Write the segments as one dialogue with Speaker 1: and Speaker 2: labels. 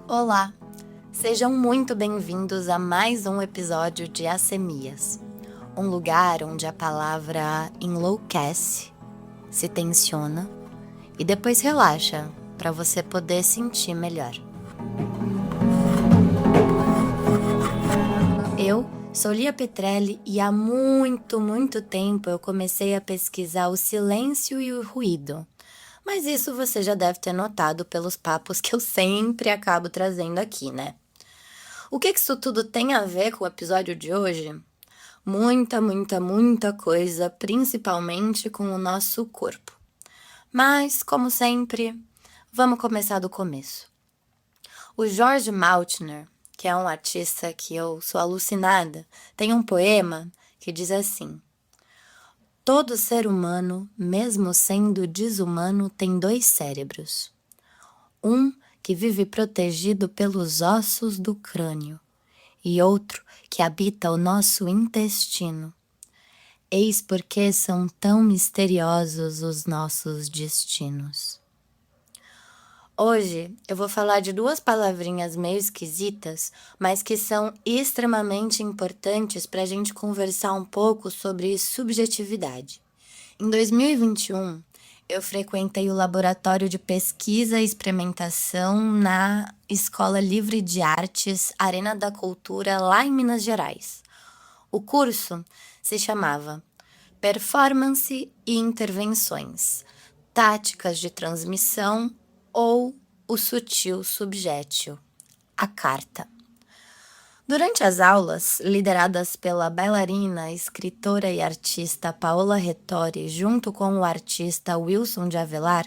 Speaker 1: Olá, sejam muito bem-vindos a mais um episódio de Assemias, um lugar onde a palavra enlouquece, se tensiona e depois relaxa para você poder sentir melhor. Eu sou Lia Petrelli e há muito tempo eu comecei a pesquisar o silêncio e o ruído. Mas isso você já deve ter notado pelos papos que eu sempre acabo trazendo aqui, né? O que isso tudo tem a ver com o episódio de hoje? Muita coisa, principalmente com o nosso corpo. Mas, como sempre, vamos começar do começo. O George Maltner, que é um artista que eu sou alucinada, tem um poema que diz assim: todo ser humano, mesmo sendo desumano, tem dois cérebros. Um que vive protegido pelos ossos do crânio e outro que habita o nosso intestino. Eis porque são tão misteriosos os nossos destinos. Hoje eu vou falar de duas palavrinhas meio esquisitas, mas que são extremamente importantes para a gente conversar um pouco sobre subjetividade. Em 2021, eu frequentei o laboratório de pesquisa e experimentação na Escola Livre de Artes Arena da Cultura, lá em Minas Gerais. O curso se chamava Performance e Intervenções, Táticas de Transmissão ou o Sutil Subjétil, a carta. Durante as aulas, lideradas pela bailarina, escritora e artista Paola Rettori, junto com o artista Wilson de Avelar,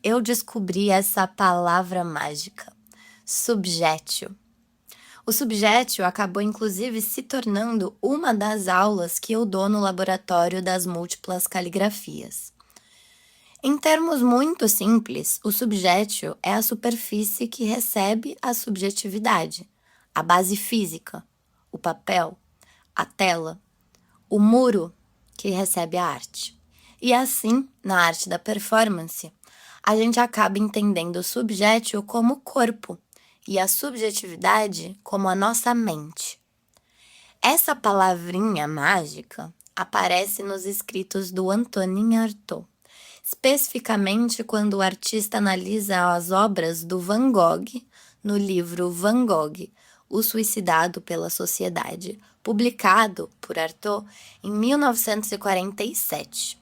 Speaker 1: eu descobri essa palavra mágica, subjétil. O subjétil acabou inclusive se tornando uma das aulas que eu dou no laboratório das múltiplas caligrafias. Em termos muito simples, o subjétil é a superfície que recebe a subjetividade, a base física, o papel, a tela, o muro que recebe a arte. E assim, na arte da performance, a gente acaba entendendo o subjétil como corpo e a subjetividade como a nossa mente. Essa palavrinha mágica aparece nos escritos do Antonin Artaud, especificamente quando o artista analisa as obras do Van Gogh no livro Van Gogh, O Suicidado pela Sociedade, publicado por Artaud em 1947.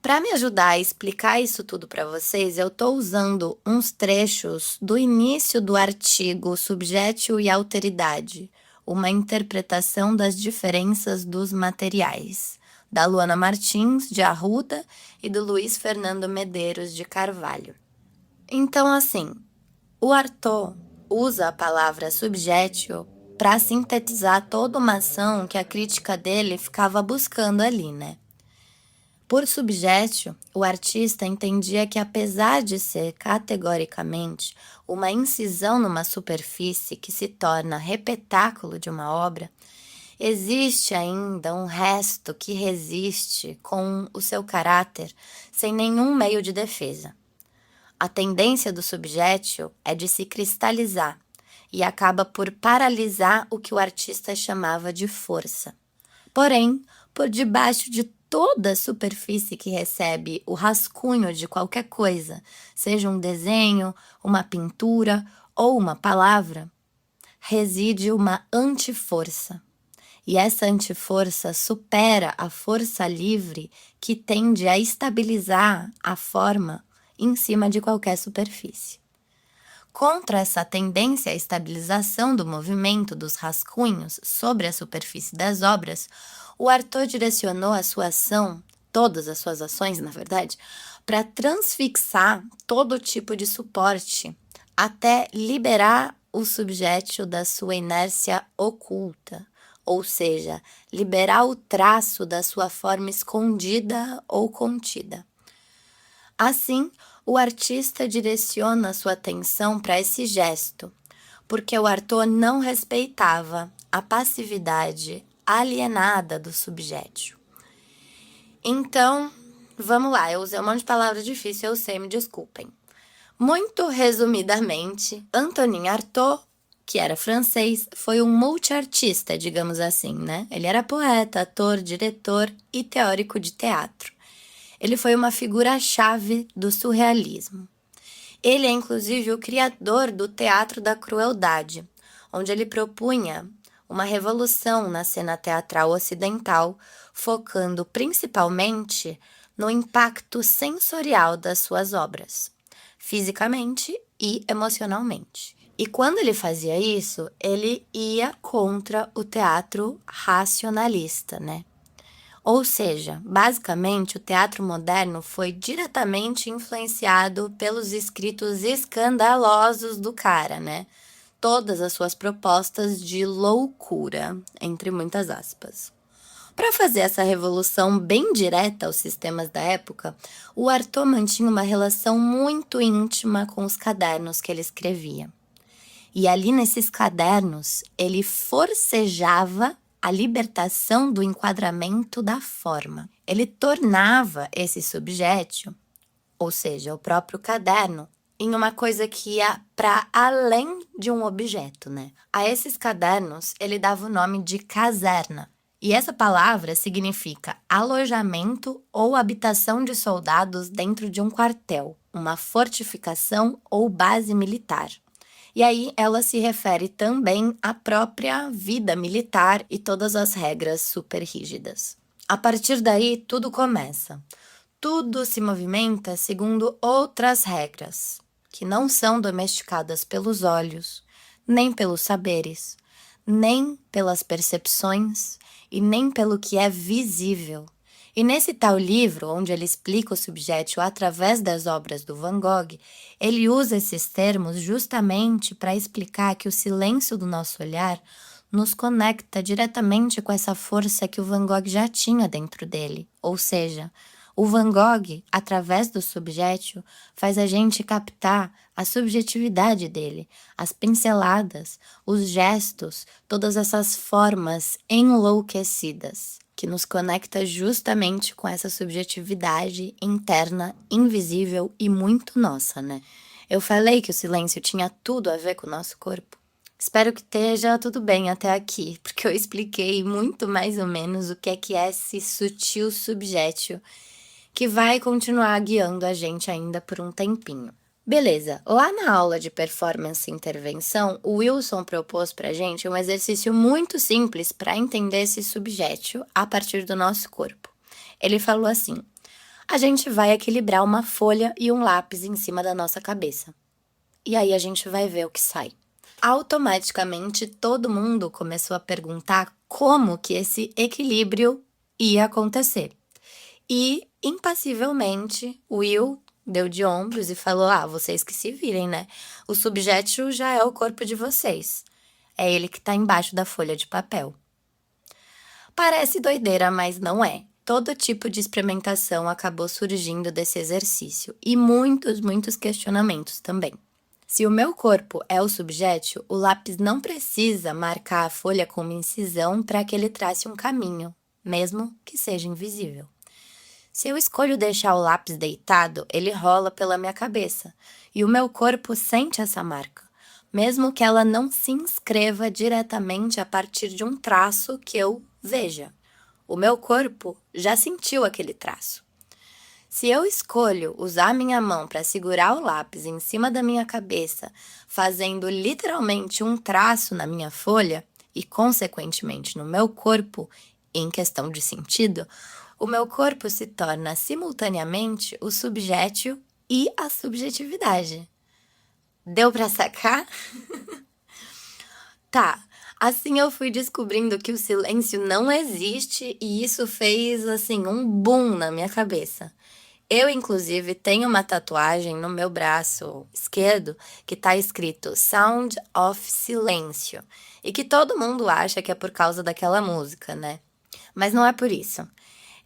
Speaker 1: Para me ajudar a explicar isso tudo para vocês, eu estou usando uns trechos do início do artigo Subjétil e Alteridade, uma interpretação das diferenças dos materiais, da Luana Martins, de Arruda, e do Luiz Fernando Medeiros, de Carvalho. Então, assim, o Artaud usa a palavra subjétil para sintetizar toda uma ação que a crítica dele ficava buscando ali, né? Por subjétil, o artista entendia que, apesar de ser categoricamente uma incisão numa superfície que se torna repetáculo de uma obra, existe ainda um resto que resiste com o seu caráter sem nenhum meio de defesa. A tendência do subjétil é de se cristalizar e acaba por paralisar o que o artista chamava de força. Porém, por debaixo de toda a superfície que recebe o rascunho de qualquer coisa, seja um desenho, uma pintura ou uma palavra, reside uma antiforça. E essa antiforça supera a força livre que tende a estabilizar a forma em cima de qualquer superfície. Contra essa tendência à estabilização do movimento dos rascunhos sobre a superfície das obras, o Artaud direcionou a sua ação, todas as suas ações, na verdade, para transfixar todo tipo de suporte, até liberar o subjétil da sua inércia oculta, ou seja, liberar o traço da sua forma escondida ou contida. Assim, o artista direciona sua atenção para esse gesto, porque o Artaud não respeitava a passividade alienada do subjétil. Então, Vamos lá, eu usei um monte de palavra difícil, eu sei, me desculpem. Muito resumidamente, Antonin Artaud, que era francês, foi um multiartista, digamos assim, né? Ele era poeta, ator, diretor e teórico de teatro. Ele foi uma figura-chave do surrealismo. Ele é, inclusive, o criador do Teatro da Crueldade, onde ele propunha uma revolução na cena teatral ocidental, focando principalmente no impacto sensorial das suas obras, fisicamente e emocionalmente. E quando ele fazia isso, ele ia contra o teatro racionalista, né? Ou seja, basicamente, o teatro moderno foi diretamente influenciado pelos escritos escandalosos do cara, né? Todas as suas propostas de loucura, entre muitas aspas. Para fazer essa revolução bem direta aos sistemas da época, o Artaud mantinha uma relação muito íntima com os cadernos que ele escrevia. E ali nesses cadernos, ele forcejava a libertação do enquadramento da forma. Ele tornava esse subjécio, ou seja, o próprio caderno, em uma coisa que ia para além de um objeto, né? A esses cadernos, ele dava o nome de caserna. E essa palavra significa alojamento ou habitação de soldados dentro de um quartel, uma fortificação ou base militar. E aí ela se refere também à própria vida militar e todas as regras super rígidas. A partir daí, tudo começa. Tudo se movimenta segundo outras regras, que não são domesticadas pelos olhos, nem pelos saberes, nem pelas percepções e nem pelo que é visível. E nesse tal livro, onde ele explica o subjétil através das obras do Van Gogh, ele usa esses termos justamente para explicar que o silêncio do nosso olhar nos conecta diretamente com essa força que o Van Gogh já tinha dentro dele. Ou seja, o Van Gogh, através do subjétil, faz a gente captar a subjetividade dele, as pinceladas, os gestos, todas essas formas enlouquecidas, que nos conecta justamente com essa subjetividade interna, invisível e muito nossa, né? Eu falei que o silêncio tinha tudo a ver com o nosso corpo. Espero que esteja tudo bem até aqui, porque eu expliquei muito mais ou menos o que é esse sutil subjétil que vai continuar guiando a gente ainda por um tempinho. Beleza, lá na aula de performance e intervenção, o Wilson propôs pra gente um exercício muito simples para entender esse subjétil a partir do nosso corpo. Ele falou assim: a gente vai equilibrar uma folha e um lápis em cima da nossa cabeça. E aí a gente vai ver o que sai. Automaticamente todo mundo começou a perguntar como que esse equilíbrio ia acontecer. E, impassivelmente, Will deu de ombros e falou: ah, vocês que se virem, né? O subjétil já é o corpo de vocês. É ele que tá embaixo da folha de papel. Parece doideira, mas não é. Todo tipo de experimentação acabou surgindo desse exercício e muitos questionamentos também. Se o meu corpo é o subjétil, o lápis não precisa marcar a folha com uma incisão para que ele trace um caminho, mesmo que seja invisível. Se eu escolho deixar o lápis deitado, ele rola pela minha cabeça e o meu corpo sente essa marca, mesmo que ela não se inscreva diretamente a partir de um traço que eu veja. O meu corpo já sentiu aquele traço. Se eu escolho usar minha mão para segurar o lápis em cima da minha cabeça, fazendo literalmente um traço na minha folha e, consequentemente, no meu corpo, em questão de sentido, o meu corpo se torna simultaneamente o subjétil e a subjetividade. Deu para sacar? Tá, assim eu fui descobrindo que o silêncio não existe e isso fez, assim, um boom na minha cabeça. Eu, inclusive, tenho uma tatuagem no meu braço esquerdo que tá escrito Sound of Silêncio e que todo mundo acha que é por causa daquela música, né? Mas não é por isso.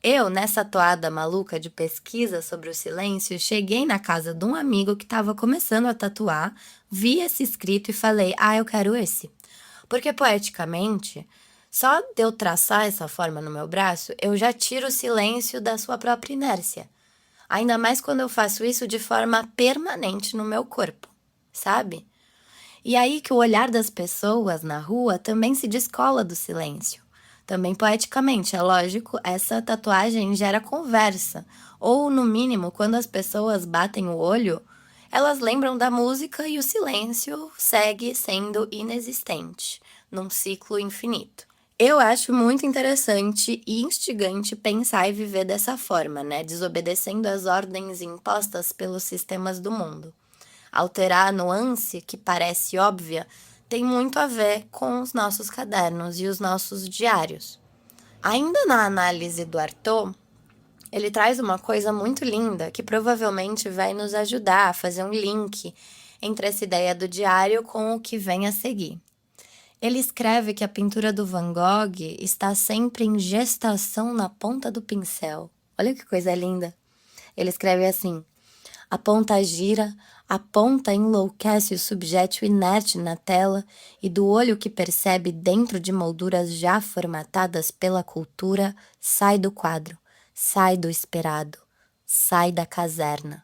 Speaker 1: Eu, nessa toada maluca de pesquisa sobre o silêncio, cheguei na casa de um amigo que estava começando a tatuar, vi esse escrito e falei: ah, eu quero esse. Porque poeticamente, só de eu traçar essa forma no meu braço, eu já tiro o silêncio da sua própria inércia. Ainda mais quando eu faço isso de forma permanente no meu corpo, sabe? E aí que o olhar das pessoas na rua também se descola do silêncio. Também poeticamente, é lógico, essa tatuagem gera conversa. Ou, no mínimo, quando as pessoas batem o olho, elas lembram da música e o silêncio segue sendo inexistente, num ciclo infinito. Eu acho muito interessante e instigante pensar e viver dessa forma, né? Desobedecendo às ordens impostas pelos sistemas do mundo. Alterar a nuance, que parece óbvia, tem muito a ver com os nossos cadernos e os nossos diários. Ainda na análise do Artaud, ele traz uma coisa muito linda que provavelmente vai nos ajudar a fazer um link entre essa ideia do diário com o que vem a seguir. Ele escreve que a pintura do Van Gogh está sempre em gestação na ponta do pincel. Olha que coisa linda! Ele escreve assim: a ponta gira, a ponta enlouquece o subjeto inerte na tela e do olho que percebe dentro de molduras já formatadas pela cultura, sai do quadro, sai do esperado, sai da caserna.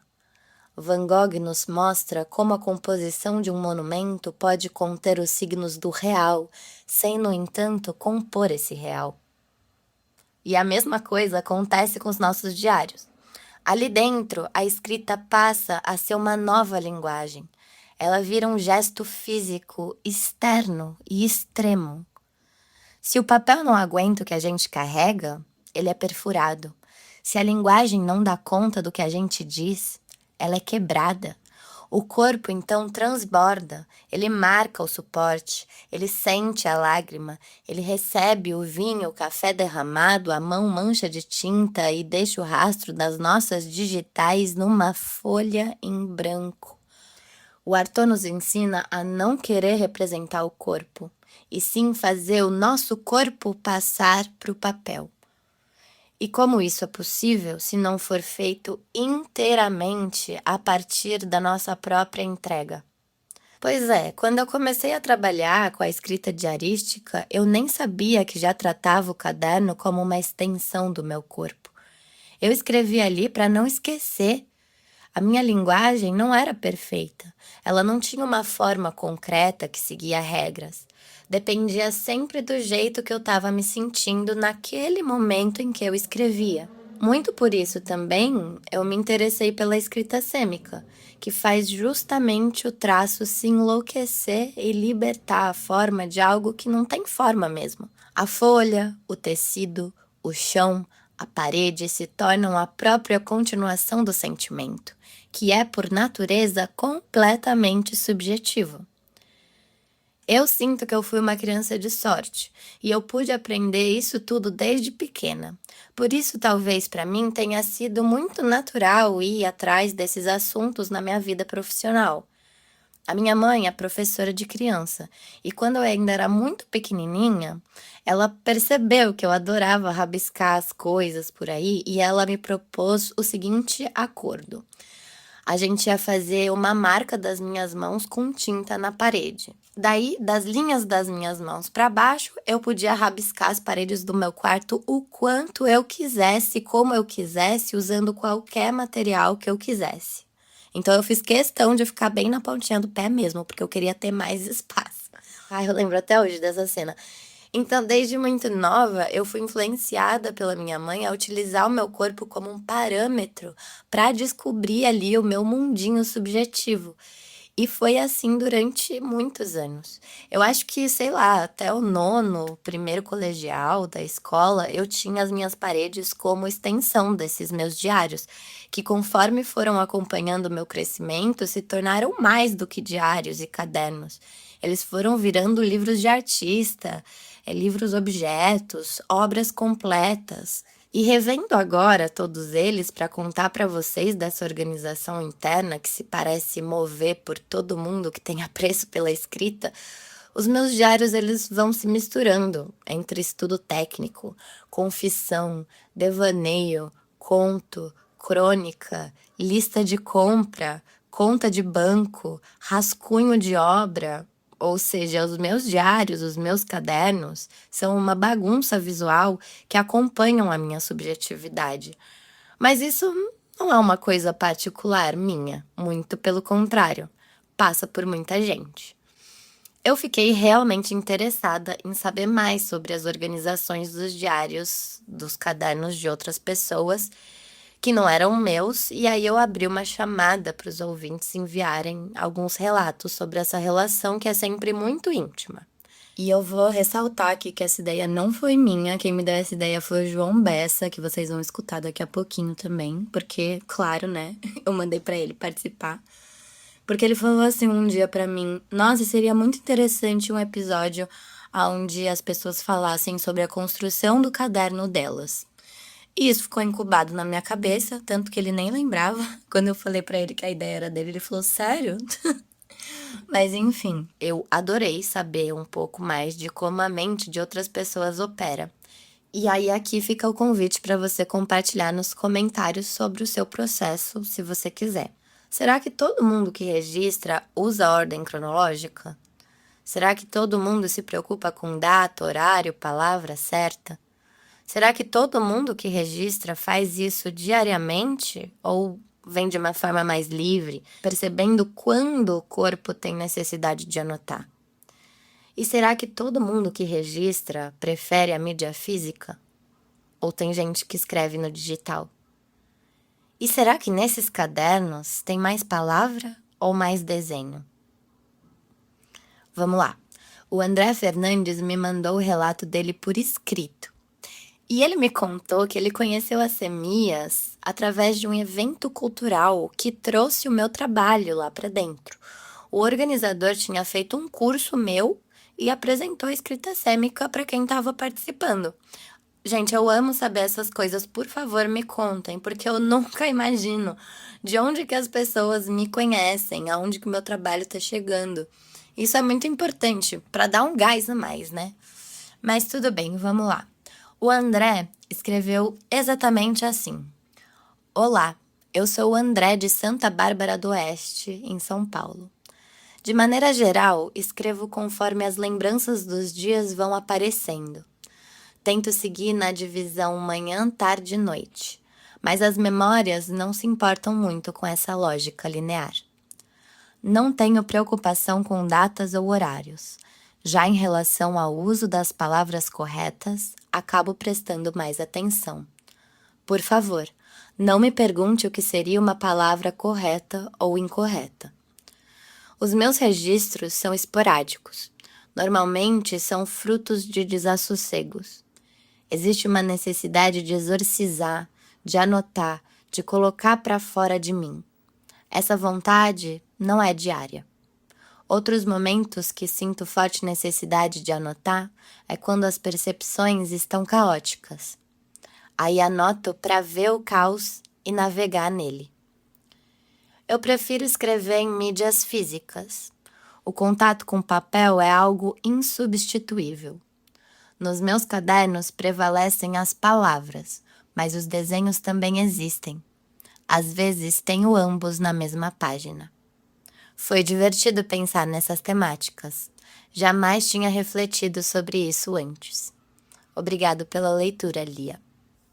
Speaker 1: Van Gogh nos mostra como a composição de um monumento pode conter os signos do real, sem, no entanto, compor esse real. E a mesma coisa acontece com os nossos diários. Ali dentro, a escrita passa a ser uma nova linguagem. Ela vira um gesto físico externo e extremo. Se o papel não aguenta o que a gente carrega, ele é perfurado. Se a linguagem não dá conta do que a gente diz, ela é quebrada. O corpo então transborda, ele marca o suporte, ele sente a lágrima, ele recebe o vinho, o café derramado, a mão mancha de tinta e deixa o rastro das nossas digitais numa folha em branco. O Artaud nos ensina a não querer representar o corpo, e sim fazer o nosso corpo passar para o papel. E como isso é possível se não for feito inteiramente a partir da nossa própria entrega? Pois é, quando eu comecei a trabalhar com a escrita diarística, eu nem sabia que já tratava o caderno como uma extensão do meu corpo. Eu escrevi ali para não esquecer. A minha linguagem não era perfeita. Ela não tinha uma forma concreta que seguia regras. Dependia sempre do jeito que eu estava me sentindo naquele momento em que eu escrevia. Muito por isso também eu me interessei pela escrita sêmica, que faz justamente o traço se enlouquecer e libertar a forma de algo que não tem forma mesmo. A folha, o tecido, o chão, a parede se tornam a própria continuação do sentimento, que é por natureza completamente subjetivo. Eu sinto que eu fui uma criança de sorte e eu pude aprender isso tudo desde pequena. Por isso, talvez para mim tenha sido muito natural ir atrás desses assuntos na minha vida profissional. A minha mãe é professora de criança e quando eu ainda era muito pequenininha, ela percebeu que eu adorava rabiscar as coisas por aí e ela me propôs o seguinte acordo: a gente ia fazer uma marca das minhas mãos com tinta na parede. Daí, das linhas das minhas mãos para baixo, eu podia rabiscar as paredes do meu quarto o quanto eu quisesse, como eu quisesse, usando qualquer material que eu quisesse. Então eu fiz questão de ficar bem na pontinha do pé mesmo, porque eu queria ter mais espaço. Ai, eu lembro até hoje dessa cena. Então, desde muito nova, eu fui influenciada pela minha mãe a utilizar o meu corpo como um parâmetro para descobrir ali o meu mundinho subjetivo. E foi assim durante muitos anos. Eu acho que, sei lá, até o nono, primeiro colegial da escola, eu tinha as minhas paredes como extensão desses meus diários, que conforme foram acompanhando o meu crescimento, se tornaram mais do que diários e cadernos. Eles foram virando livros de artista, livros objetos, obras completas. E revendo agora todos eles para contar para vocês dessa organização interna que se parece mover por todo mundo que tem apreço pela escrita, os meus diários eles vão se misturando entre estudo técnico, confissão, devaneio, conto, crônica, lista de compra, conta de banco, rascunho de obra. Ou seja, os meus diários, os meus cadernos, são uma bagunça visual que acompanham a minha subjetividade. Mas isso não é uma coisa particular minha, muito pelo contrário, passa por muita gente. Eu fiquei realmente interessada em saber mais sobre as organizações dos diários, dos cadernos de outras pessoas que não eram meus, e aí eu abri uma chamada para os ouvintes enviarem alguns relatos sobre essa relação que é sempre muito íntima. E eu vou ressaltar aqui que essa ideia não foi minha, quem me deu essa ideia foi o João Bessa, que vocês vão escutar daqui a pouquinho também, porque, claro, né, eu mandei para ele participar. Porque ele falou assim um dia pra mim: nossa, seria muito interessante um episódio onde as pessoas falassem sobre a construção do caderno delas. E isso ficou incubado na minha cabeça, tanto que ele nem lembrava. Quando eu falei pra ele que a ideia era dele, ele falou: sério? Mas enfim, eu adorei saber um pouco mais de como a mente de outras pessoas opera. E aí aqui fica o convite para você compartilhar nos comentários sobre o seu processo, se você quiser. Será que todo mundo que registra usa a ordem cronológica? Será que todo mundo se preocupa com data, horário, palavra certa? Será que todo mundo que registra faz isso diariamente ou vem de uma forma mais livre, percebendo quando o corpo tem necessidade de anotar? E será que todo mundo que registra prefere a mídia física? Ou tem gente que escreve no digital? E será que nesses cadernos tem mais palavra ou mais desenho? Vamos lá. O André Fernandes me mandou o relato dele por escrito. E ele me contou que ele conheceu as Semias através de um evento cultural que trouxe o meu trabalho lá para dentro. O organizador tinha feito um curso meu e apresentou a escrita sêmica para quem estava participando. Gente, eu amo saber essas coisas. Por favor, me contem, porque eu nunca imagino de onde que as pessoas me conhecem, aonde que o meu trabalho tá chegando. Isso é muito importante para dar um gás a mais, né? Mas tudo bem, vamos lá. O André escreveu exatamente assim: olá, eu sou o André de Santa Bárbara do Oeste, em São Paulo. De maneira geral, escrevo conforme as lembranças dos dias vão aparecendo. Tento seguir na divisão manhã, tarde e noite, mas as memórias não se importam muito com essa lógica linear. Não tenho preocupação com datas ou horários. Já em relação ao uso das palavras corretas, acabo prestando mais atenção. Por favor, não me pergunte o que seria uma palavra correta ou incorreta. Os meus registros são esporádicos. Normalmente são frutos de desassossegos. Existe uma necessidade de exorcizar, de anotar, de colocar para fora de mim. Essa vontade não é diária. Outros momentos que sinto forte necessidade de anotar é quando as percepções estão caóticas. Aí anoto para ver o caos e navegar nele. Eu prefiro escrever em mídias físicas. O contato com papel é algo insubstituível. Nos meus cadernos prevalecem as palavras, mas os desenhos também existem. Às vezes tenho ambos na mesma página. Foi divertido pensar nessas temáticas. Jamais tinha refletido sobre isso antes. Obrigado pela leitura, Lia.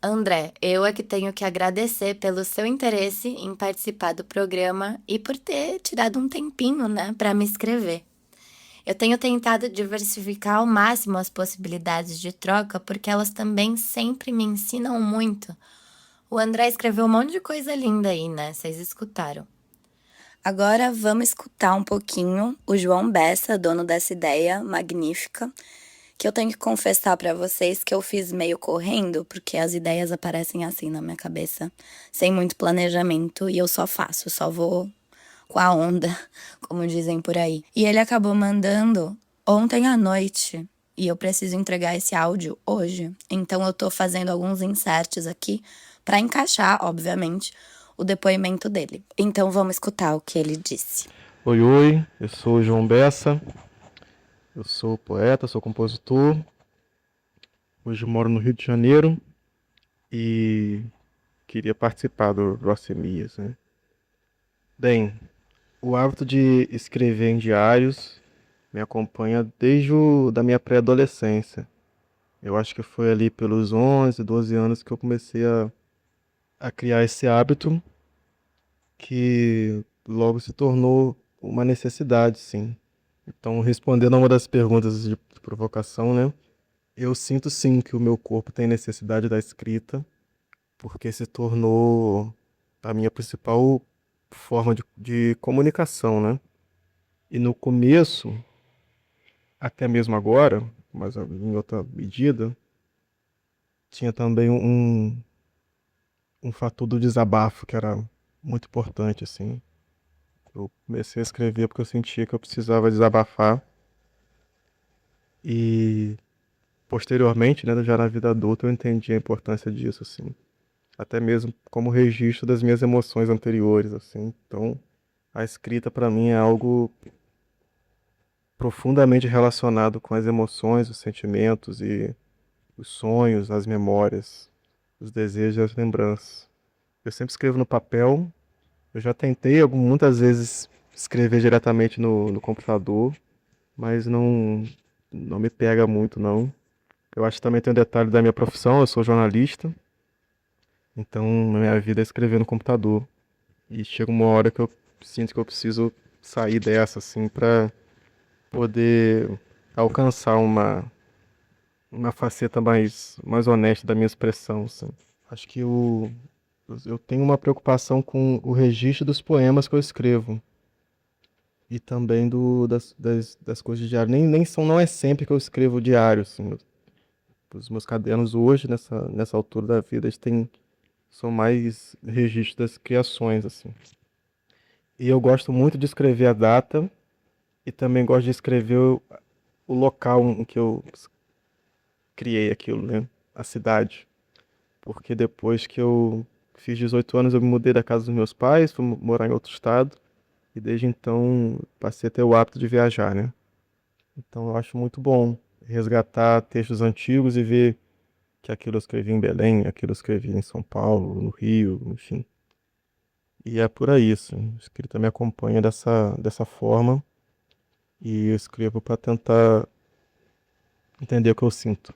Speaker 1: André, eu é que tenho que agradecer pelo seu interesse em participar do programa e por ter tirado um tempinho, né, para me escrever. Eu tenho tentado diversificar ao máximo as possibilidades de troca, porque elas também sempre me ensinam muito. O André escreveu um monte de coisa linda aí, né? Vocês escutaram. Agora vamos escutar um pouquinho o João Bessa, dono dessa ideia magnífica, que eu tenho que confessar para vocês que eu fiz meio correndo, porque as ideias aparecem assim na minha cabeça, sem muito planejamento, e eu só faço, só vou com a onda, como dizem por aí. E ele acabou mandando ontem à noite, e eu preciso entregar esse áudio hoje. Então eu tô fazendo alguns inserts aqui para encaixar, obviamente, o depoimento dele. Então vamos escutar o que ele disse.
Speaker 2: Oi, oi, eu sou o João Bessa, eu sou poeta, sou compositor. Hoje eu moro no Rio de Janeiro e queria participar do Acemias, né? Bem, o hábito de escrever em diários me acompanha desde da minha pré-adolescência. Eu acho que foi ali pelos 11, 12 anos que eu comecei a criar esse hábito que logo se tornou uma necessidade, sim. Então, respondendo a uma das perguntas de provocação, né? Eu sinto sim que o meu corpo tem necessidade da escrita, porque se tornou a minha principal forma de comunicação, né? E no começo, até mesmo agora, mas em outra medida, tinha também um fator do desabafo que era muito importante, assim. Eu comecei a escrever porque eu sentia que eu precisava desabafar e posteriormente, né, já na vida adulta, eu entendi a importância disso, assim. Até mesmo como registro das minhas emoções anteriores, assim. Então, a escrita para mim é algo profundamente relacionado com as emoções, os sentimentos e os sonhos, as memórias, os desejos e as lembranças. Eu sempre escrevo no papel. Eu já tentei muitas vezes escrever diretamente no computador, mas não me pega muito, não. Eu acho que também tem um detalhe da minha profissão, eu sou jornalista, então minha vida é escrever no computador. E chega uma hora que eu sinto que eu preciso sair dessa, assim, pra poder alcançar uma faceta mais honesta da minha expressão, assim. Acho que eu tenho uma preocupação com o registro dos poemas que eu escrevo. E também das coisas de diário. Não é sempre que eu escrevo diário, assim. Os meus cadernos hoje, nessa altura da vida, são mais registros das criações, assim. E eu gosto muito de escrever a data e também gosto de escrever o local em que eu criei aquilo, né? A cidade. Porque depois que eu fiz 18 anos, eu me mudei da casa dos meus pais, fui morar em outro estado. E desde então passei a ter o hábito de viajar, né? Então eu acho muito bom resgatar textos antigos e ver que aquilo eu escrevi em Belém, aquilo eu escrevi em São Paulo, no Rio, enfim. E é por aí, assim. A escrita me acompanha dessa forma e eu escrevo para tentar entender o que eu sinto.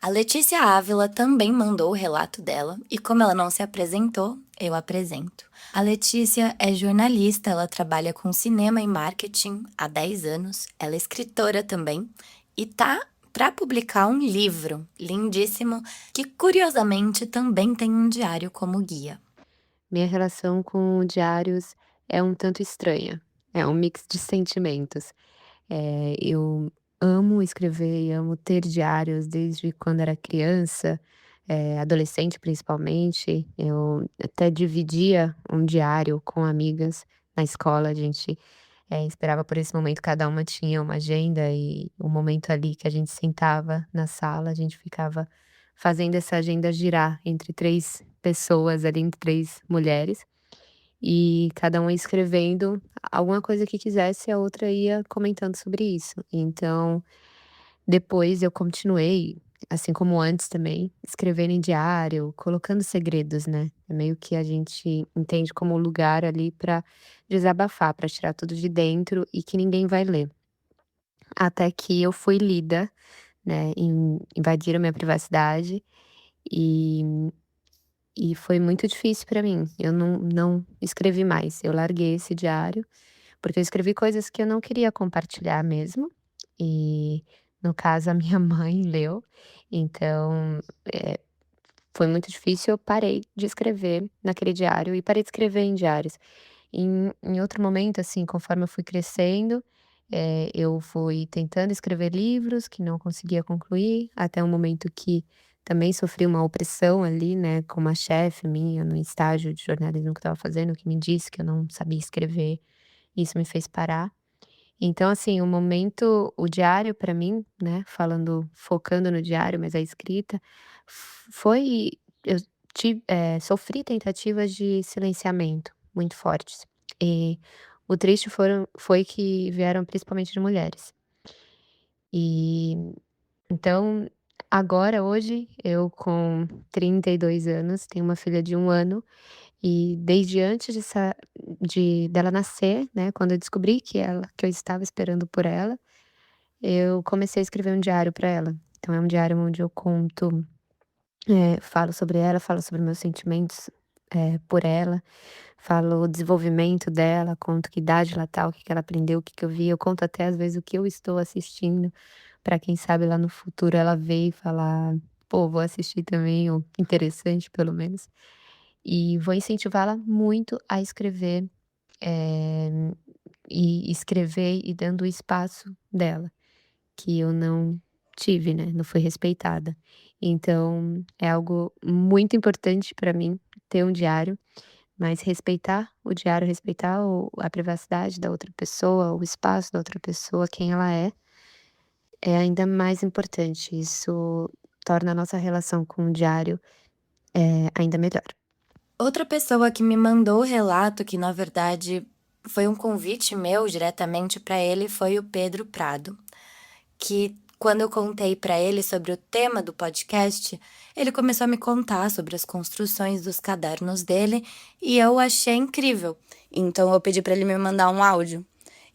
Speaker 1: A Letícia Ávila também mandou o relato dela e, como ela não se apresentou, eu apresento. A Letícia é jornalista, ela trabalha com cinema e marketing há 10 anos, ela é escritora também e tá para publicar um livro lindíssimo que, curiosamente, também tem um diário como guia.
Speaker 3: Minha relação com diários é um tanto estranha, é um mix de sentimentos. Eu amo escrever e amo ter diários desde quando era criança, adolescente principalmente. Eu até dividia um diário com amigas na escola, a gente, esperava por esse momento, cada uma tinha uma agenda e o momento ali que a gente sentava na sala, a gente ficava fazendo essa agenda girar entre 3 pessoas ali, entre 3 mulheres. E cada uma escrevendo alguma coisa que quisesse, a outra ia comentando sobre isso. Então, depois eu continuei, assim como antes também, escrevendo em diário, colocando segredos, né. É meio que a gente entende como lugar ali para desabafar, para tirar tudo de dentro e que ninguém vai ler. Até que eu fui lida, né, invadiram minha privacidade e foi muito difícil para mim. Eu não escrevi mais, eu larguei esse diário porque eu escrevi coisas que eu não queria compartilhar mesmo, e no caso a minha mãe leu, então, eh, foi muito difícil, eu parei de escrever naquele diário e parei de escrever em diários. Em outro momento, assim, conforme eu fui crescendo, eu fui tentando escrever livros que não conseguia concluir, até um momento que também sofri uma opressão ali, né, com uma chefe minha no estágio de jornalismo que eu estava fazendo, que me disse que eu não sabia escrever, isso me fez parar. Então, assim, o diário para mim, né, focando no diário, mas a escrita, foi eu sofri tentativas de silenciamento muito fortes. E o triste foi que vieram principalmente de mulheres. E então, agora hoje, eu com 32 anos, tenho uma filha de 1 ano, e desde antes dela nascer, né, quando eu descobri que eu estava esperando por ela, eu comecei a escrever um diário para ela. Então é um diário onde eu conto, falo sobre ela, falo sobre meus sentimentos, por ela, falo o desenvolvimento dela, conto que idade ela tá, o que que ela aprendeu, o que que eu vi, eu conto até às vezes o que eu estou assistindo, para quem sabe lá no futuro ela ver e falar: "Pô, vou assistir também", ou que interessante pelo menos. E vou incentivá-la muito a escrever, eh, e escrever e dando o espaço dela, que eu não tive, né, não fui respeitada. Então é algo muito importante para mim ter um diário, mas respeitar o diário, respeitar a privacidade da outra pessoa, o espaço da outra pessoa, quem ela é ainda mais importante. Isso torna a nossa relação com o diário, ainda melhor.
Speaker 1: Outra pessoa que me mandou o relato, que na verdade foi um convite meu diretamente para ele, foi o Pedro Prado, que quando eu contei para ele sobre o tema do podcast, ele começou a me contar sobre as construções dos cadernos dele e eu achei incrível. Então eu pedi para ele me mandar um áudio.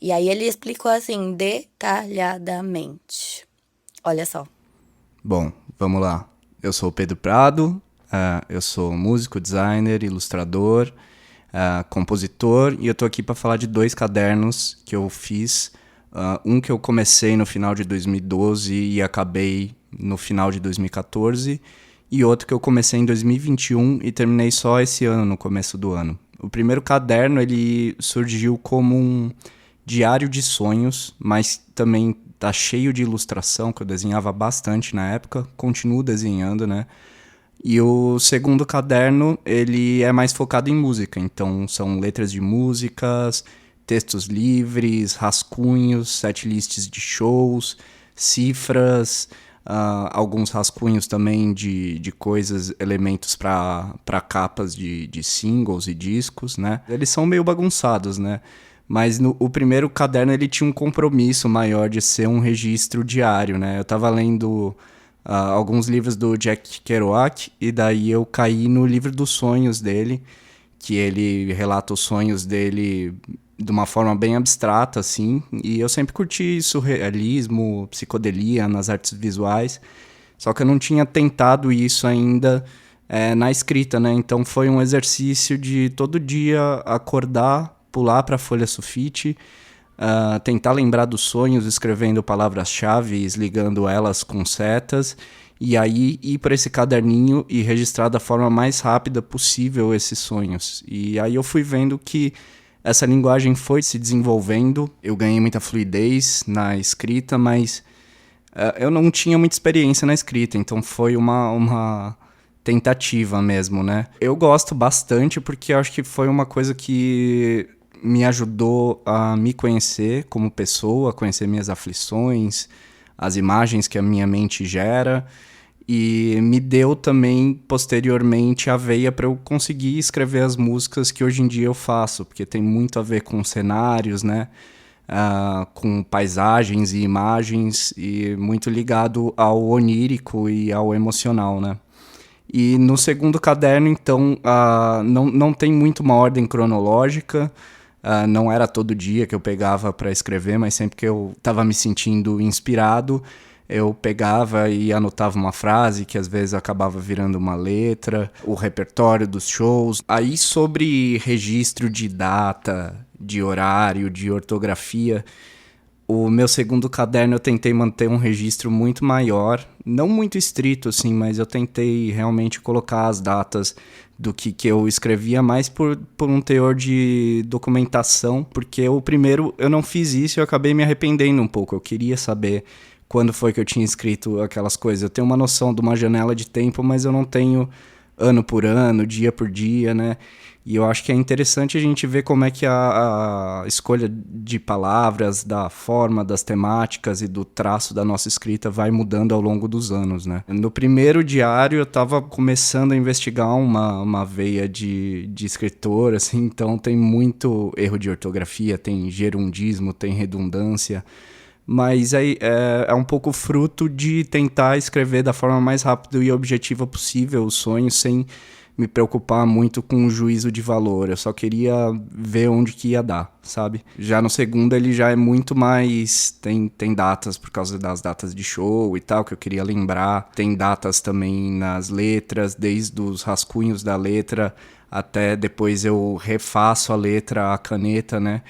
Speaker 1: E aí ele explicou assim detalhadamente. Olha só.
Speaker 4: Bom, vamos lá. Eu sou o Pedro Prado, eu sou músico, designer, ilustrador, compositor, e eu tô aqui para falar de 2 cadernos que eu fiz. Um que eu comecei no final de 2012 e acabei no final de 2014, e outro que eu comecei em 2021 e terminei só esse ano, no começo do ano. O primeiro caderno, ele surgiu como um diário de sonhos, mas também tá cheio de ilustração, que eu desenhava bastante na época, continuo desenhando, né? E o segundo caderno, ele é mais focado em música, então são letras de músicas, textos livres, rascunhos, setlists de shows, cifras, alguns rascunhos também de coisas, elementos para capas de singles e discos, né? Eles são meio bagunçados, né? Mas o primeiro caderno ele tinha um compromisso maior de ser um registro diário, né? Eu tava lendo alguns livros do Jack Kerouac e daí eu caí no livro dos sonhos dele, que ele relata os sonhos dele de uma forma bem abstrata, assim, e eu sempre curti surrealismo, psicodelia nas artes visuais, só que eu não tinha tentado isso ainda na escrita, né? Então foi um exercício de todo dia acordar, pular para a folha sulfite, tentar lembrar dos sonhos escrevendo palavras-chave, ligando elas com setas, e aí ir para esse caderninho e registrar da forma mais rápida possível esses sonhos. E aí eu fui vendo que essa linguagem foi se desenvolvendo, eu ganhei muita fluidez na escrita, mas eu não tinha muita experiência na escrita, então foi uma tentativa mesmo, né? Eu gosto bastante porque eu acho que foi uma coisa que me ajudou a me conhecer como pessoa, a conhecer minhas aflições, as imagens que a minha mente gera, e me deu também, posteriormente, a veia para eu conseguir escrever as músicas que hoje em dia eu faço, porque tem muito a ver com cenários, né? Com paisagens e imagens, e muito ligado ao onírico e ao emocional, né? E no segundo caderno, então, não tem muito uma ordem cronológica, não era todo dia que eu pegava para escrever, mas sempre que eu estava me sentindo inspirado, eu pegava e anotava uma frase que às vezes acabava virando uma letra, o repertório dos shows. Aí sobre registro de data, de horário, de ortografia, o meu segundo caderno eu tentei manter um registro muito maior, não muito estrito assim, mas eu tentei realmente colocar as datas do que eu escrevia mais por um teor de documentação, porque o primeiro eu não fiz isso e eu acabei me arrependendo um pouco. Eu queria saber quando foi que eu tinha escrito aquelas coisas. Eu tenho uma noção de uma janela de tempo, mas eu não tenho ano por ano, dia por dia, né? E eu acho que é interessante a gente ver como é que a escolha de palavras, da forma, das temáticas e do traço da nossa escrita vai mudando ao longo dos anos, né? No primeiro diário eu estava começando a investigar uma veia de escritor, assim, então tem muito erro de ortografia, tem gerundismo, tem redundância, mas aí é um pouco fruto de tentar escrever da forma mais rápida e objetiva possível os sonhos, sem me preocupar muito com o juízo de valor. Eu só queria ver onde que ia dar, sabe? Já no segundo ele já é muito mais... Tem datas por causa das datas de show e tal, que eu queria lembrar. Tem datas também nas letras, desde os rascunhos da letra até depois eu refaço a letra, a caneta, né?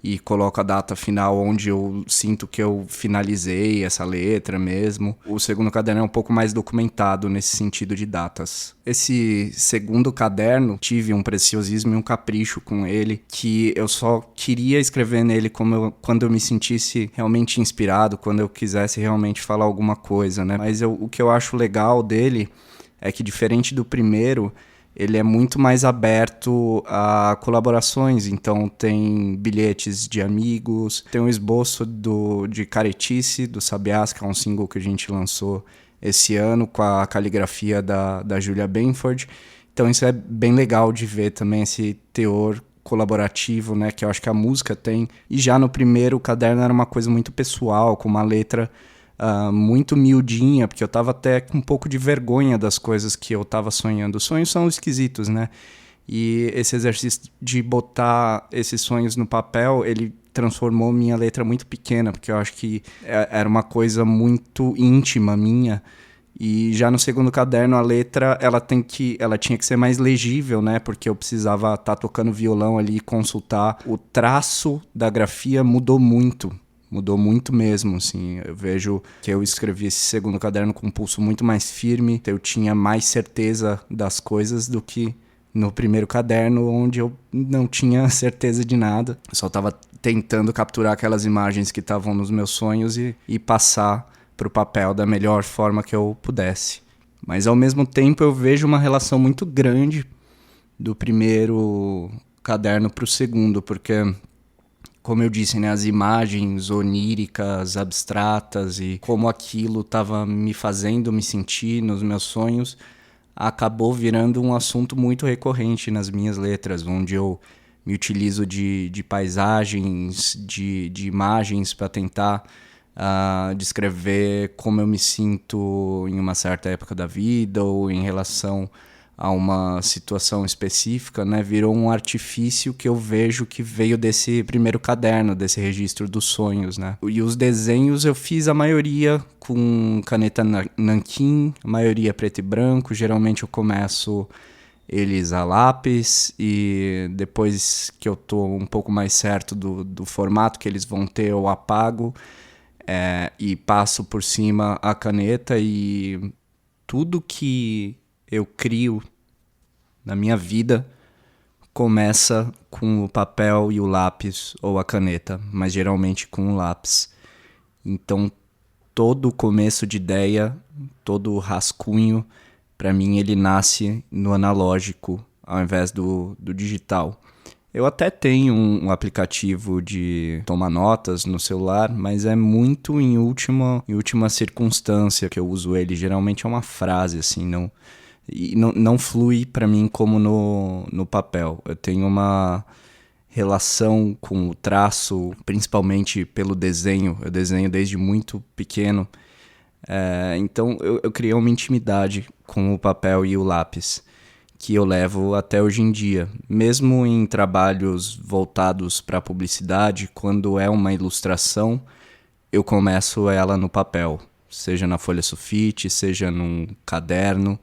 Speaker 4: E coloco a data final onde eu sinto que eu finalizei essa letra mesmo. O segundo caderno é um pouco mais documentado nesse sentido de datas. Esse segundo caderno, tive um preciosismo e um capricho com ele, que eu só queria escrever nele quando eu me sentisse realmente inspirado, quando eu quisesse realmente falar alguma coisa, né? Mas o que eu acho legal dele é que, diferente do primeiro, ele é muito mais aberto a colaborações, então tem bilhetes de amigos, tem um esboço de Caretice, do Sabiás, que é um single que a gente lançou esse ano, com a caligrafia da Julia Benford. Então isso é bem legal de ver também, esse teor colaborativo, né, que eu acho que a música tem. E já no primeiro, o caderno era uma coisa muito pessoal, com uma letra muito miudinha, porque eu tava até com um pouco de vergonha das coisas que eu tava sonhando. Os sonhos são esquisitos, né? E esse exercício de botar esses sonhos no papel, ele transformou minha letra muito pequena, porque eu acho que era uma coisa muito íntima minha. E já no segundo caderno, a letra, ela tinha que ser mais legível, né? Porque eu precisava estar tocando violão ali e consultar. O traço da grafia mudou muito mesmo, assim. Eu vejo que eu escrevi esse segundo caderno com um pulso muito mais firme, eu tinha mais certeza das coisas do que no primeiro caderno, onde eu não tinha certeza de nada. Eu só estava tentando capturar aquelas imagens que estavam nos meus sonhos e passar para o papel da melhor forma que eu pudesse. Mas, ao mesmo tempo, eu vejo uma relação muito grande do primeiro caderno para o segundo, porque, como eu disse, né, as imagens oníricas, abstratas e como aquilo estava me fazendo me sentir nos meus sonhos, acabou virando um assunto muito recorrente nas minhas letras, onde eu me utilizo de paisagens, de imagens para tentar descrever como eu me sinto em uma certa época da vida ou em relação a uma situação específica, né? Virou um artifício que eu vejo que veio desse primeiro caderno, desse registro dos sonhos, né? E os desenhos eu fiz a maioria com caneta nanquim, a maioria preto e branco. Geralmente eu começo eles a lápis e depois que eu tô um pouco mais certo do formato que eles vão ter, eu apago e passo por cima a caneta, e tudo que eu crio na minha vida começa com o papel e o lápis ou a caneta, mas geralmente com o lápis. Então, todo começo de ideia, todo rascunho, para mim ele nasce no analógico ao invés do digital. Eu até tenho um aplicativo de tomar notas no celular, mas é muito em última circunstância que eu uso ele. Geralmente é uma frase, assim, não flui para mim como no papel. Eu tenho uma relação com o traço, principalmente pelo desenho. Eu desenho desde muito pequeno. Então eu criei uma intimidade com o papel e o lápis que eu levo até hoje em dia. Mesmo em trabalhos voltados para publicidade, quando é uma ilustração, eu começo ela no papel. Seja na folha sulfite, seja num caderno.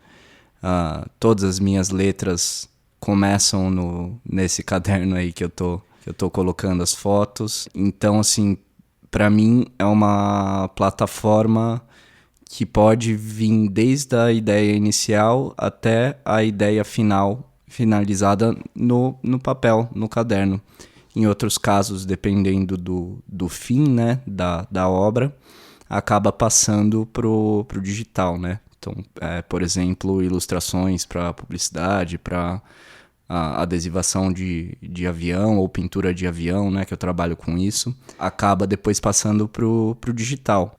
Speaker 4: Todas as minhas letras começam nesse caderno aí que eu tô colocando as fotos. Então, assim, para mim é uma plataforma que pode vir desde a ideia inicial até a ideia finalizada no papel, no caderno. Em outros casos, dependendo do fim, né, da obra, acaba passando pro digital, né? Então, por exemplo, ilustrações para publicidade, para adesivação de avião ou pintura de avião, né, que eu trabalho com isso, acaba depois passando pro digital.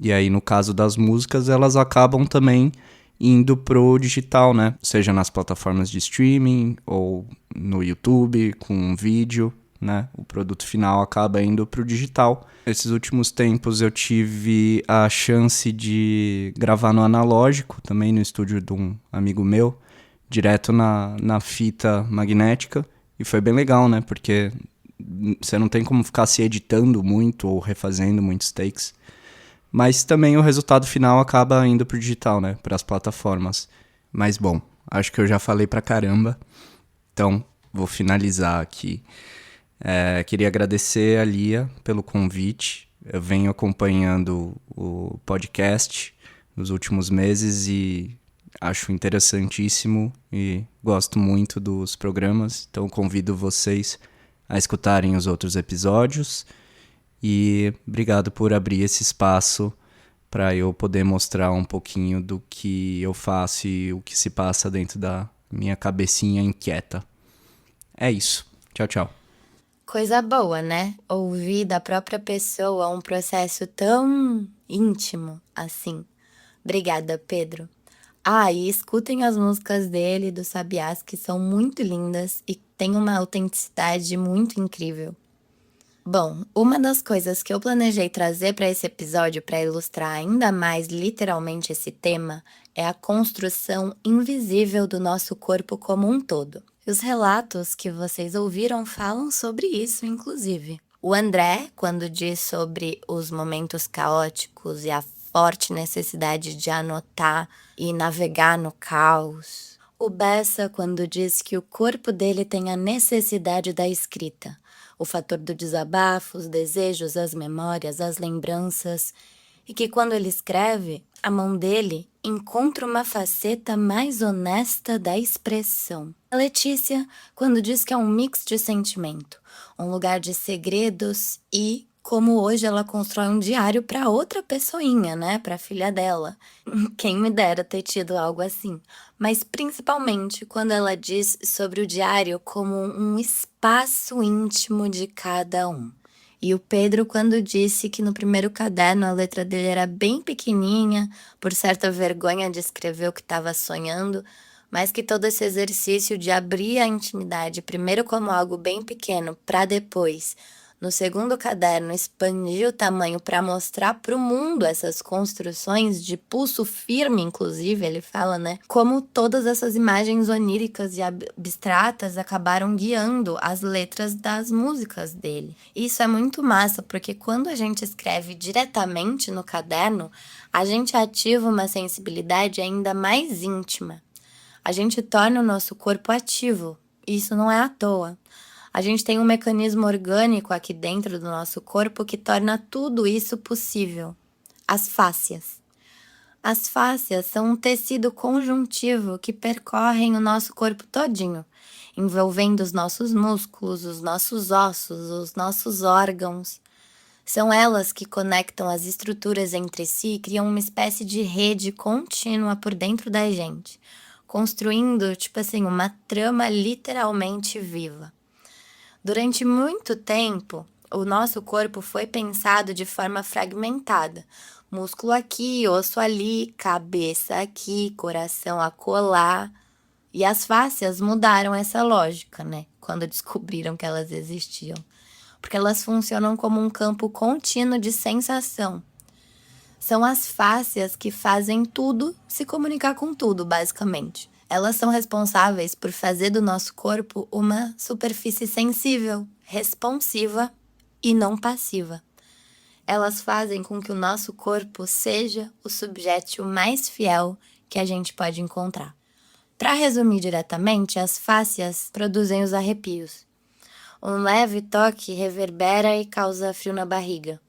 Speaker 4: E aí, no caso das músicas, elas acabam também indo pro digital, né? Seja nas plataformas de streaming ou no YouTube, com um vídeo, né? O produto final acaba indo pro digital. Esses últimos tempos eu tive a chance de gravar no analógico, também no estúdio de um amigo meu, direto na fita magnética. E foi bem legal, né? Porque você não tem como ficar se editando muito ou refazendo muitos takes. Mas também o resultado final acaba indo pro digital, né? Para as plataformas. Mas bom, acho que eu já falei pra caramba. Então, vou finalizar aqui. Queria agradecer a Lia pelo convite. Eu venho acompanhando o podcast nos últimos meses e acho interessantíssimo e gosto muito dos programas. Então, convido vocês a escutarem os outros episódios. E obrigado por abrir esse espaço para eu poder mostrar um pouquinho do que eu faço e o que se passa dentro da minha cabecinha inquieta. É isso. Tchau, tchau.
Speaker 1: Coisa boa, né? Ouvir da própria pessoa um processo tão íntimo assim. Obrigada, Pedro. E escutem as músicas dele, do Sabiás, que são muito lindas e têm uma autenticidade muito incrível. Bom, uma das coisas que eu planejei trazer para esse episódio para ilustrar ainda mais literalmente esse tema é a construção invisível do nosso corpo como um todo. E os relatos que vocês ouviram falam sobre isso, inclusive. O André, quando diz sobre os momentos caóticos e a forte necessidade de anotar e navegar no caos. O Bessa, quando diz que o corpo dele tem a necessidade da escrita, o fator do desabafo, os desejos, as memórias, as lembranças, e que quando ele escreve, a mão dele encontra uma faceta mais honesta da expressão. A Letícia, quando diz que é um mix de sentimento, um lugar de segredos e como hoje ela constrói um diário para outra pessoinha, né? Para a filha dela. Quem me dera ter tido algo assim. Mas principalmente quando ela diz sobre o diário como um espaço íntimo de cada um. E o Pedro, quando disse que no primeiro caderno a letra dele era bem pequenininha, por certa vergonha de escrever o que estava sonhando, mas que todo esse exercício de abrir a intimidade, primeiro como algo bem pequeno, para depois, no segundo caderno, expandir o tamanho para mostrar para o mundo essas construções de pulso firme, inclusive, ele fala, né? Como todas essas imagens oníricas e abstratas acabaram guiando as letras das músicas dele. Isso é muito massa, porque quando a gente escreve diretamente no caderno, a gente ativa uma sensibilidade ainda mais íntima. A gente torna o nosso corpo ativo. Isso não é à toa. A gente tem um mecanismo orgânico aqui dentro do nosso corpo que torna tudo isso possível. As fáscias. As fáscias são um tecido conjuntivo que percorrem o nosso corpo todinho, envolvendo os nossos músculos, os nossos ossos, os nossos órgãos. São elas que conectam as estruturas entre si e criam uma espécie de rede contínua por dentro da gente, construindo, uma trama literalmente viva. Durante muito tempo, o nosso corpo foi pensado de forma fragmentada. Músculo aqui, osso ali, cabeça aqui, coração acolá. E as fáscias mudaram essa lógica, né? Quando descobriram que elas existiam. Porque elas funcionam como um campo contínuo de sensação. São as fáscias que fazem tudo se comunicar com tudo, basicamente. Elas são responsáveis por fazer do nosso corpo uma superfície sensível, responsiva e não passiva. Elas fazem com que o nosso corpo seja o subjétil mais fiel que a gente pode encontrar. Para resumir diretamente, as fáscias produzem os arrepios. Um leve toque reverbera e causa frio na barriga.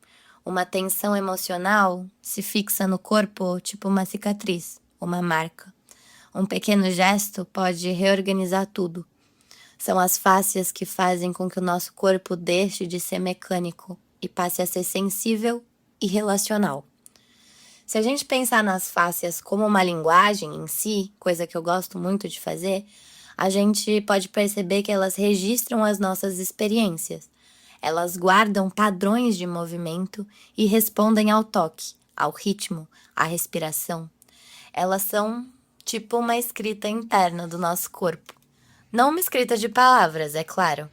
Speaker 1: Uma tensão emocional se fixa no corpo tipo uma cicatriz, uma marca. Um pequeno gesto pode reorganizar tudo. São as fáscias que fazem com que o nosso corpo deixe de ser mecânico e passe a ser sensível e relacional. Se a gente pensar nas fáscias como uma linguagem em si, coisa que eu gosto muito de fazer, a gente pode perceber que elas registram as nossas experiências. Elas guardam padrões de movimento e respondem ao toque, ao ritmo, à respiração. Elas são tipo uma escrita interna do nosso corpo. Não uma escrita de palavras, é claro.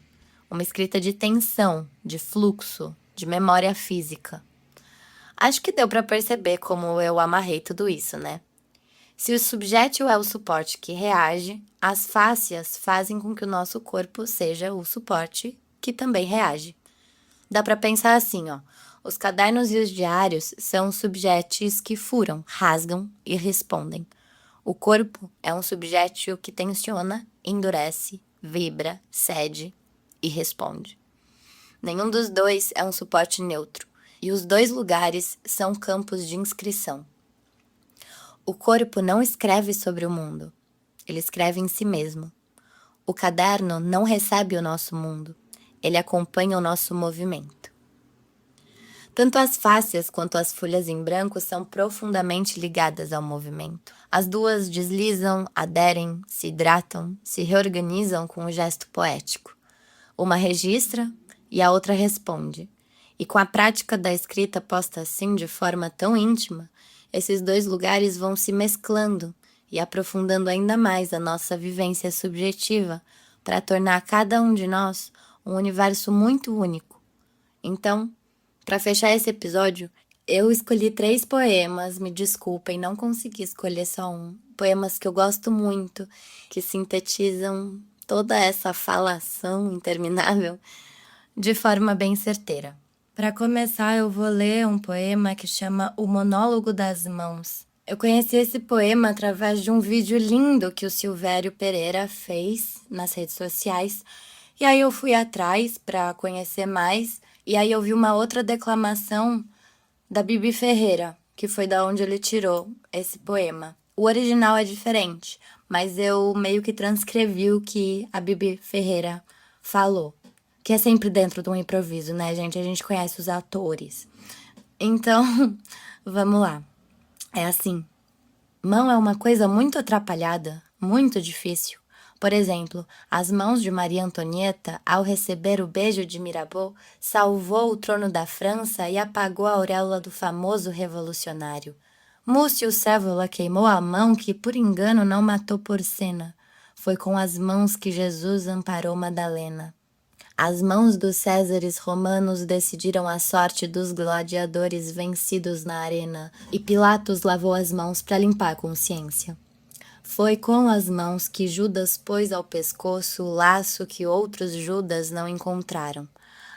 Speaker 1: Uma escrita de tensão, de fluxo, de memória física. Acho que deu para perceber como eu amarrei tudo isso, né? Se o subjétil é o suporte que reage, as fáscias fazem com que o nosso corpo seja o suporte que também reage. Dá para pensar assim, ó. Os cadernos e os diários são subjetos que furam, rasgam e respondem. O corpo é um subjétil que tensiona, endurece vibra, cede e responde. Nenhum dos dois é um suporte neutro, e os dois lugares são campos de inscrição. O corpo não escreve sobre o mundo, ele escreve em si mesmo. O caderno não recebe o nosso mundo, ele acompanha o nosso movimento. Tanto as fáscias quanto as folhas em branco são profundamente ligadas ao movimento. As duas deslizam, aderem, se hidratam, se reorganizam com o gesto poético. Uma registra e a outra responde. E com a prática da escrita posta assim de forma tão íntima, esses dois lugares vão se mesclando e aprofundando ainda mais a nossa vivência subjetiva para tornar cada um de nós um universo muito único. Então, para fechar esse episódio, eu escolhi 3 poemas, me desculpem, não consegui escolher só um. Poemas que eu gosto muito, que sintetizam toda essa falação interminável de forma bem certeira. Para começar, eu vou ler um poema que chama O Monólogo das Mãos. Eu conheci esse poema através de um vídeo lindo que o Silvério Pereira fez nas redes sociais. E aí eu fui atrás para conhecer mais. E aí eu vi uma outra declamação da Bibi Ferreira, que foi da onde ele tirou esse poema. O original é diferente, mas eu meio que transcrevi o que a Bibi Ferreira falou. Que é sempre dentro de um improviso, né, gente? A gente conhece os atores. Então, vamos lá. É assim. Mão é uma coisa muito atrapalhada, muito difícil. Por exemplo, as mãos de Maria Antonieta, ao receber o beijo de Mirabeau, salvou o trono da França e apagou a auréola do famoso revolucionário. Múcio Cévola queimou a mão que, por engano, não matou Porcena. Foi com as mãos que Jesus amparou Madalena. As mãos dos Césares romanos decidiram a sorte dos gladiadores vencidos na arena, e Pilatos lavou as mãos para limpar a consciência. Foi com as mãos que Judas pôs ao pescoço o laço que outros Judas não encontraram.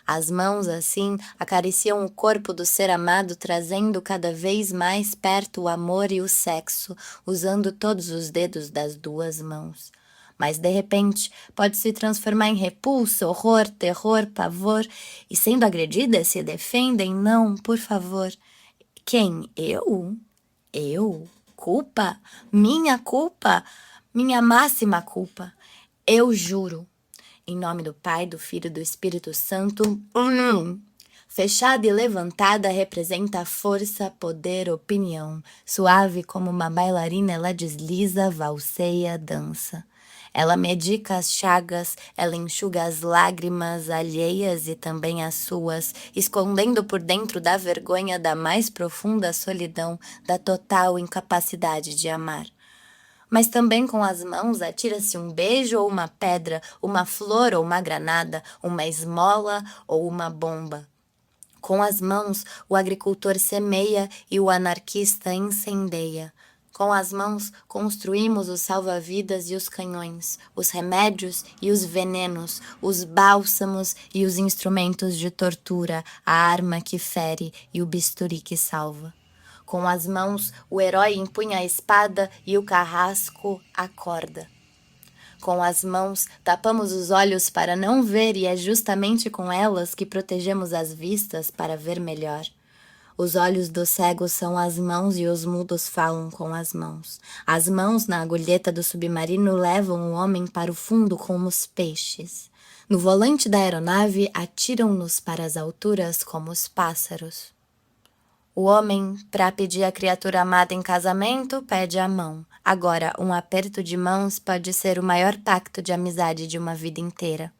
Speaker 1: As mãos, assim, acariciam o corpo do ser amado, trazendo cada vez mais perto o amor e o sexo, usando todos os dedos das duas mãos. Mas, de repente, pode se transformar em repulsa, horror, terror, pavor, e sendo agredida, se defendem? Não, por favor. Quem? Eu? Eu? Culpa? Minha culpa? Minha máxima culpa. Eu juro. Em nome do Pai, do Filho e do Espírito Santo. Fechada e levantada representa força, poder, opinião. Suave como uma bailarina, ela desliza, valseia, dança. Ela medica as chagas, ela enxuga as lágrimas alheias e também as suas, escondendo por dentro da vergonha da mais profunda solidão, da total incapacidade de amar. Mas também com as mãos atira-se um beijo ou uma pedra, uma flor ou uma granada, uma esmola ou uma bomba. Com as mãos, o agricultor semeia e o anarquista incendeia. Com as mãos, construímos os salva-vidas e os canhões, os remédios e os venenos, os bálsamos e os instrumentos de tortura, a arma que fere e o bisturi que salva. Com as mãos, o herói empunha a espada e o carrasco a corda. Com as mãos, tapamos os olhos para não ver e é justamente com elas que protegemos as vistas para ver melhor. Os olhos dos cegos são as mãos e os mudos falam com as mãos. As mãos na agulheta do submarino levam o homem para o fundo como os peixes. No volante da aeronave atiram-nos para as alturas como os pássaros. O homem, para pedir a criatura amada em casamento, pede a mão. Agora, um aperto de mãos pode ser o maior pacto de amizade de uma vida inteira.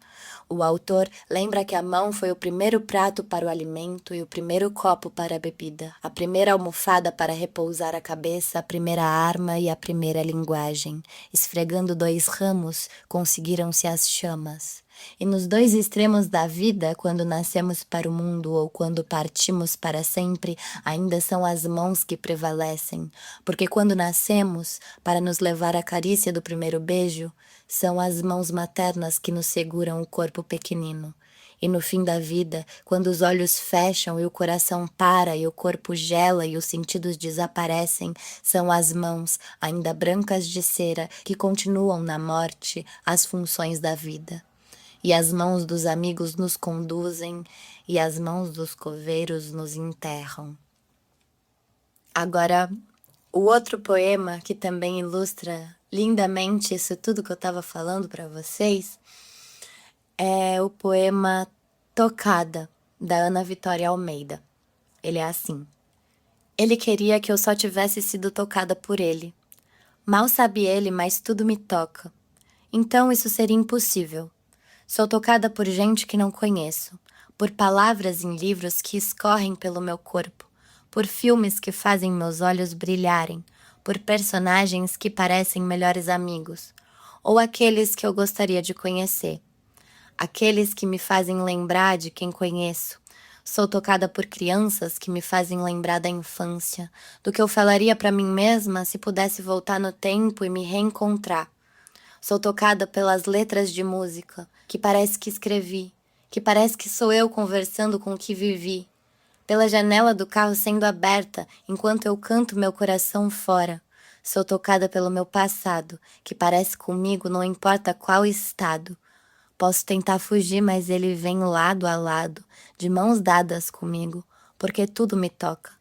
Speaker 1: O autor lembra que a mão foi o primeiro prato para o alimento e o primeiro copo para a bebida, a primeira almofada para repousar a cabeça, a primeira arma e a primeira linguagem. Esfregando 2 ramos, conseguiram-se as chamas. E nos dois extremos da vida, quando nascemos para o mundo ou quando partimos para sempre, ainda são as mãos que prevalecem. Porque quando nascemos, para nos levar à carícia do primeiro beijo, são as mãos maternas que nos seguram o corpo pequenino. E no fim da vida, quando os olhos fecham e o coração para e o corpo gela e os sentidos desaparecem, são as mãos, ainda brancas de cera, que continuam na morte as funções da vida. E as mãos dos amigos nos conduzem, e as mãos dos coveiros nos enterram. Agora, o outro poema que também ilustra lindamente isso tudo que eu estava falando para vocês é o poema Tocada, da Ana Vitória Almeida. Ele é assim. Ele queria que eu só tivesse sido tocada por ele. Mal sabe ele, mas tudo me toca. Então isso seria impossível. Sou tocada por gente que não conheço, por palavras em livros que escorrem pelo meu corpo, por filmes que fazem meus olhos brilharem, por personagens que parecem melhores amigos, ou aqueles que eu gostaria de conhecer. Aqueles que me fazem lembrar de quem conheço. Sou tocada por crianças que me fazem lembrar da infância, do que eu falaria para mim mesma se pudesse voltar no tempo e me reencontrar. Sou tocada pelas letras de música, que parece que escrevi, que parece que sou eu conversando com o que vivi. Pela janela do carro sendo aberta, enquanto eu canto meu coração fora. Sou tocada pelo meu passado, que parece comigo não importa qual estado. Posso tentar fugir, mas ele vem lado a lado, de mãos dadas comigo, porque tudo me toca.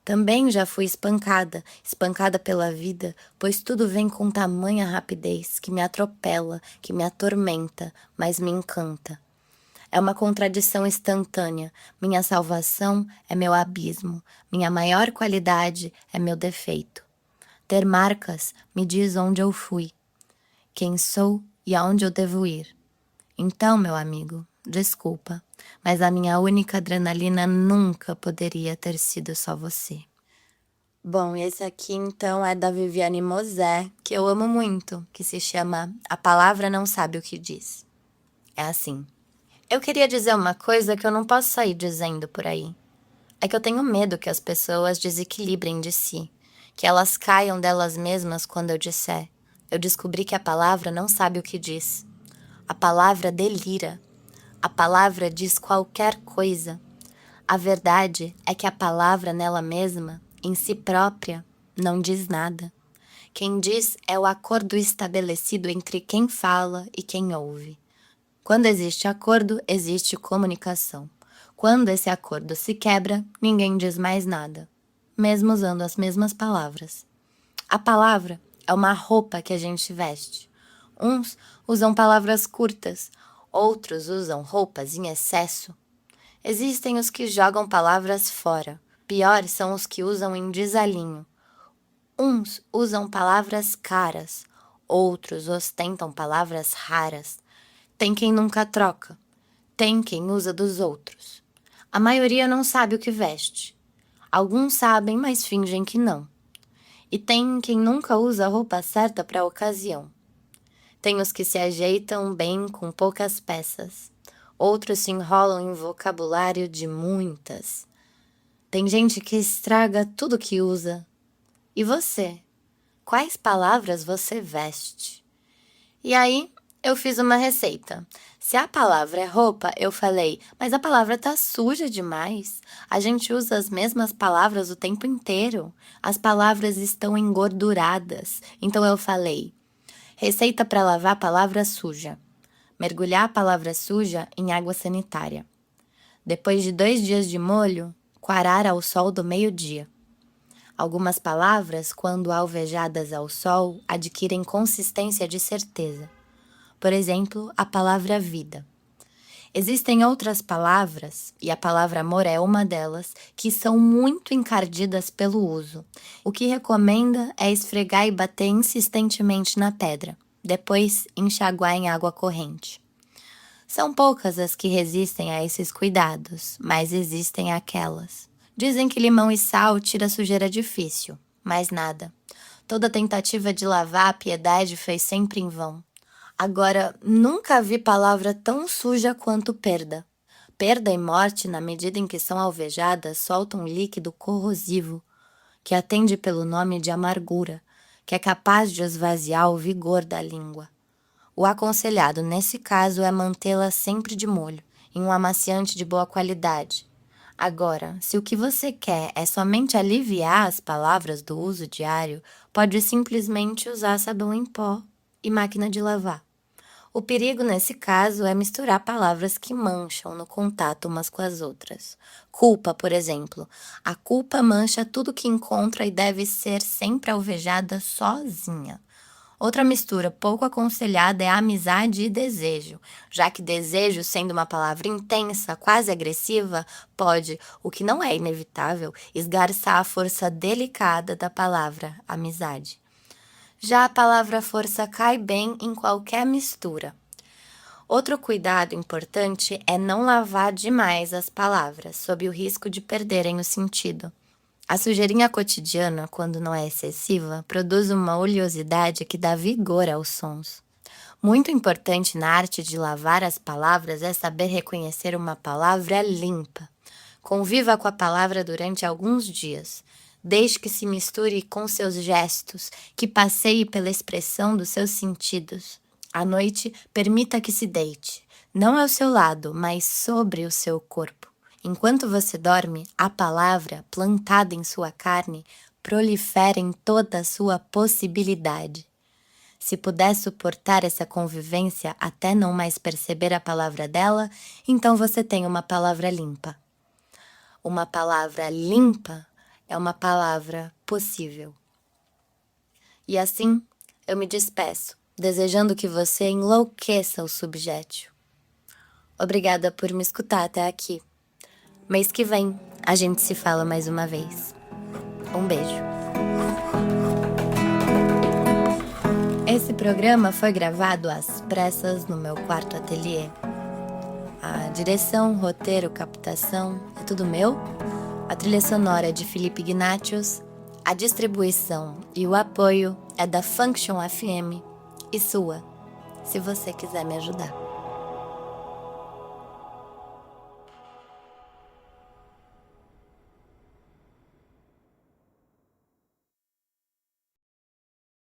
Speaker 1: Também já fui espancada pela vida, pois tudo vem com tamanha rapidez, que me atropela, que me atormenta, mas me encanta. É uma contradição instantânea. Minha salvação é meu abismo, minha maior qualidade é meu defeito. Ter marcas me diz onde eu fui, quem sou e aonde eu devo ir. Então, meu amigo, desculpa, mas a minha única adrenalina nunca poderia ter sido só você. Bom, esse aqui então é da Viviane Mosé, que eu amo muito, que se chama A Palavra Não Sabe o que Diz. É assim. Eu queria dizer uma coisa que eu não posso sair dizendo por aí. É que eu tenho medo que as pessoas desequilibrem de si, que elas caiam delas mesmas quando eu disser. Eu descobri que a palavra não sabe o que diz. A palavra delira. A palavra diz qualquer coisa. A verdade é que a palavra nela mesma, em si própria, não diz nada. Quem diz é o acordo estabelecido entre quem fala e quem ouve. Quando existe acordo, existe comunicação. Quando esse acordo se quebra, ninguém diz mais nada, mesmo usando as mesmas palavras. A palavra é uma roupa que a gente veste. Uns usam palavras curtas, outros usam roupas em excesso. Existem os que jogam palavras fora. Piores são os que usam em desalinho. Uns usam palavras caras, outros ostentam palavras raras. Tem quem nunca troca, tem quem usa dos outros. A maioria não sabe o que veste. Alguns sabem, mas fingem que não. E tem quem nunca usa a roupa certa para a ocasião. Tem os que se ajeitam bem com poucas peças. Outros se enrolam em vocabulário de muitas. Tem gente que estraga tudo que usa. E você? Quais palavras você veste? E aí, eu fiz uma receita. Se a palavra é roupa, eu falei, mas a palavra tá suja demais. A gente usa as mesmas palavras o tempo inteiro. As palavras estão engorduradas. Então eu falei, receita para lavar a palavra suja. Mergulhar a palavra suja em água sanitária. Depois de 2 dias de molho, coarar ao sol do meio-dia. Algumas palavras, quando alvejadas ao sol, adquirem consistência de certeza. Por exemplo, a palavra vida. Existem outras palavras, e a palavra amor é uma delas, que são muito encardidas pelo uso. O que recomenda é esfregar e bater insistentemente na pedra, depois enxaguar em água corrente. São poucas as que resistem a esses cuidados, mas existem aquelas. Dizem que limão e sal tira sujeira difícil, mas nada. Toda tentativa de lavar a piedade foi sempre em vão. Agora, nunca vi palavra tão suja quanto perda. Perda e morte, na medida em que são alvejadas, soltam um líquido corrosivo, que atende pelo nome de amargura, que é capaz de esvaziar o vigor da língua. O aconselhado, nesse caso, é mantê-la sempre de molho, em um amaciante de boa qualidade. Agora, se o que você quer é somente aliviar as palavras do uso diário, pode simplesmente usar sabão em pó e máquina de lavar. O perigo nesse caso é misturar palavras que mancham no contato umas com as outras. Culpa, por exemplo. A culpa mancha tudo que encontra e deve ser sempre alvejada sozinha. Outra mistura pouco aconselhada é amizade e desejo, já que desejo, sendo uma palavra intensa, quase agressiva, pode, o que não é inevitável, esgarçar a força delicada da palavra amizade. Já a palavra força cai bem em qualquer mistura. Outro cuidado importante é não lavar demais as palavras, sob o risco de perderem o sentido. A sujeirinha cotidiana, quando não é excessiva, produz uma oleosidade que dá vigor aos sons. Muito importante na arte de lavar as palavras é saber reconhecer uma palavra limpa. Conviva com a palavra durante alguns dias. Deixe que se misture com seus gestos, que passeie pela expressão dos seus sentidos. À noite, permita que se deite, não ao seu lado, mas sobre o seu corpo. Enquanto você dorme, a palavra, plantada em sua carne, prolifera em toda a sua possibilidade. Se puder suportar essa convivência até não mais perceber a palavra dela, então você tem uma palavra limpa. Uma palavra limpa é uma palavra possível. E assim, eu me despeço, desejando que você enlouqueça o subjétil. Obrigada por me escutar até aqui. Mês que vem, a gente se fala mais uma vez. Um beijo. Esse programa foi gravado às pressas no meu quarto ateliê. A direção, roteiro, captação é tudo meu. A trilha sonora é de Felipe Ignatius. A distribuição e o apoio é da Function FM e sua, se você quiser me ajudar.